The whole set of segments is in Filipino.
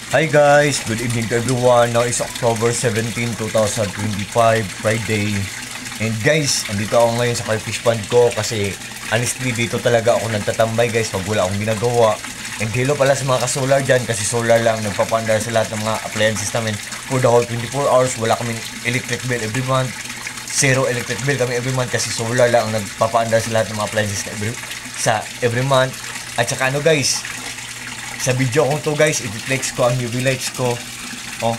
Hi guys, good evening to everyone. Now is October 17, 2025, Friday. And guys, andito ako ngayon sa Carfish Pond ko kasi honestly dito talaga ako nagtatambay guys pag wala akong ginagawa. And hello pala sa mga ka-solar dyan kasi solar lang nagpapandar sa lahat ng mga appliances namin for the whole 24 hours. Wala kaming electric bill every month. Zero electric bill kami every month kasi solar lang ang nagpapaandar sa lahat ng mga appliances na every month. At saka ano guys, sa video ko to guys, i-flex ko ang UV lights ko. Oh,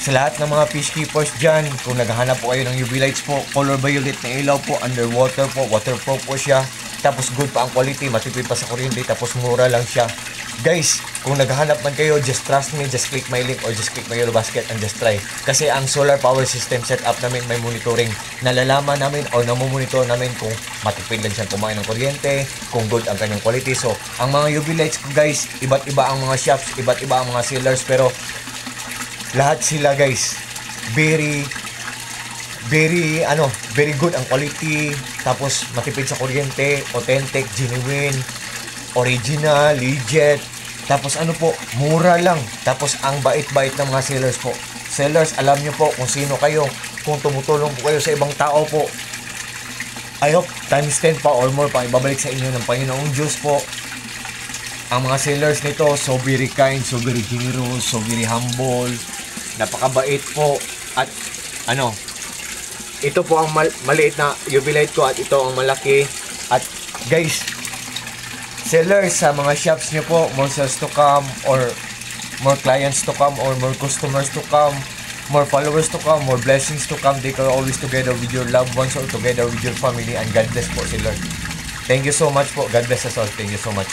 sa lahat ng mga fish keepers dyan, kung naghahanap po kayo ng UV lights po, color violet na ilaw po, underwater po, waterproof po siya. Tapos good pa ang quality, matipid pa sa kuryente, tapos mura lang siya. Guys, kung naghahanap man kayo, just trust me, just click my link or just click my yellow basket and just try. Kasi ang solar power system setup namin may monitoring. Nalalaman namin o namomonitor namin kung matipid lang siyang kumain ng kuryente, kung good ang kanyang quality. So, ang mga UV lights ko guys, iba't iba ang mga shops, iba't iba ang mga sellers, pero lahat sila guys, very good ang quality, tapos matipid sa kuryente, authentic, genuine, original, legit, tapos ano po, mura lang, tapos ang bait-bait ng mga sellers po. Sellers, alam nyo po kung sino kayo, kung tumutulong po kayo sa ibang tao po, I hope times 10 pa or more pa ibabalik sa inyo ng Panginoong Diyos po. Ang mga sellers nito, so very kind, so very generous, so very humble, napakabait po. At ano, ito po ang maliit na UV light ko at ito ang malaki. At guys, sellers, sa mga shops nyo po, more sales to come or more clients to come or more customers to come, more followers to come, more blessings to come. They are always together with your loved ones or together with your family, and God bless po, seller. Thank you so much po. God bless us all. Thank you so much.